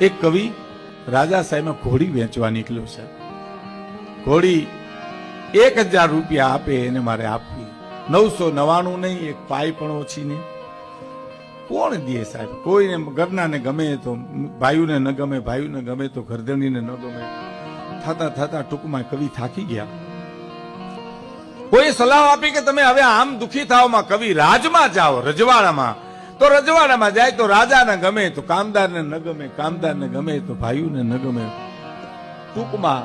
એક કવિ રાજા સાહેબમાં ઘોડી વેચવા નીકળ્યો છે. ઘોડી 1000 રૂપિયા આપે એને મારે આપવી, 999 નહીં, એક પાઈ પણ ઓછી નહીં. કોણ દે સાહેબ? કોઈને ઘરનાને ગમે તો ભાઈઓને ન ગમે, ભાઈઓને ગમે તો ઘરધણીને ન ગમે. થતા થતા ટૂંકમાં કવિ થાકી ગયા. કોઈ સલાહ આપી કે તમે હવે આમ દુખી થાવમાં કવિ રાજમાં જાઓ, રજવાડામાં. તો રજવાડામાં જાય તો રાજાને ગમે તો કામદારને ન ગમે, કામદારને ગમે તો ભાઈઓને ન ગમે. ટૂંકમાં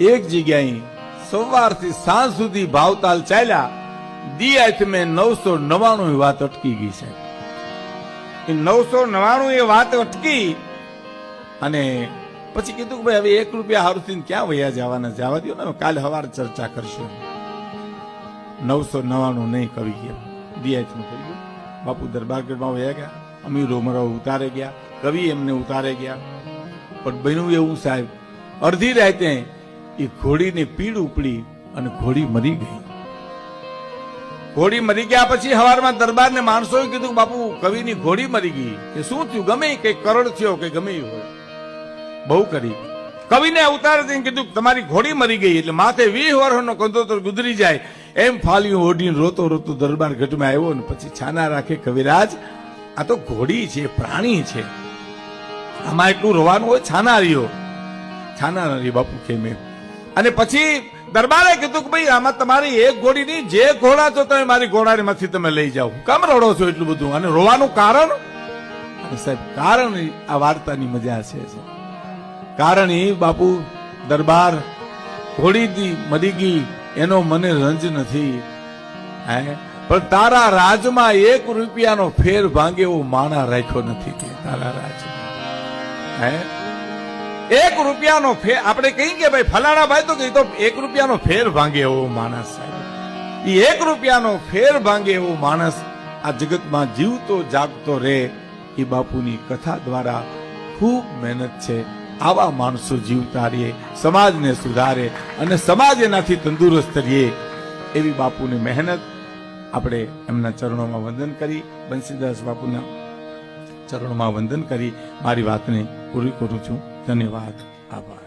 એક જગ્યાએ સવારથી સાંજ સુધી ભાવતાલ ચાલ્યા. દિયાત મેં 999 વાત અટકી ગઈ છે. એ 999 એ વાત અટકી અને પછી કીધું કે ભાઈ હવે 1 રૂપિયા હારુથી ક્યાં વયા જવાના, જવા દો ને, કાલે સવારે ચર્ચા કરશું. 999 નહીં કવિ ગયા. દિયાતનું થઈ ગયું. બાપુ દરબારગઢમાં વયા ગયા, અમીરો મરાવ ઉતારે ગયા, કવિ એમને ઉતારે ગયા. પણ બન્યું એવું સાહેબ, અડધી રાતે એ ઘોડીની પીડ ઉપડી અને ઘોડી મરી ગઈ. ઘોડી મરી ગયા પછી સવારમાં દરબારને માણસોએ કીધું બાપુ કવિની ઘોડી મરી ગઈ. કે શું થયું? ગમે કઈ કરોડ થયો કે ગમે હોય, બહુ કરી. કવિને ઉતારે કીધું તમારી ઘોડી મરી ગઈ. એટલે માથે 20 વર્ષનો કંદોતર ગુજરી જાય એમ ફાલ્યું ઓઢીને રોતો રોતો દરબાર ગઢમાં આવ્યો ને પછી છાના રાખે, કવિરાજ આ તો ઘોડી છે, પ્રાણી છે, આમાં એટલું રોવાનું હોય? છાના રહ્યો, છાના ના રહ્યો બાપુ કેમ એમ. અને પછી દરબારે કીધું કે ભાઈ આમાં તમારી એક ઘોડી નહીં, જે ઘોડા છો તમે મારી ઘોડામાંથી તમે લઈ જાઓ. કામ રડો છો એટલું બધું? અને રોવાનું કારણ? અને સાહેબ કારણ આ વાર્તાની મજા છે. કારણ એ બાપુ દરબાર ઘોડીથી મરી ગઈ એનો મને રંજ નથી, પણ તારા રાજમાં 1 રૂપિયાનો ફેર ભાંગે એવો માણા રાખ્યો નથી. કે તારા રાજમાં 1 રૂપિયાનો ફેર, આપણે કહીએ કે ભાઈ ફલાણા ભાઈ તો કઈ તો 1 રૂપિયાનો ફેર ભાંગે એવો માણસ સાહેબ. એ 1 રૂપિયાનો ફેર ભાંગે એવો માણસ આ જગતમાં જીવતો જાગતો રહે એ બાપુની કથા દ્વારા ખૂબ મહેનત છે. આવા માણસો જીવતા રહે, સમાજને સુધારે અને સમાજ એનાથી તંદુરસ્ત રહે એવી બાપુની મહેનત. આપણે એમના ચરણોમાં વંદન કરી, બંસીદાસ બાપુના ચરણોમાં વંદન કરી મારી વાતને પૂરી કરું છું. ધન્યવાદ, આભાર.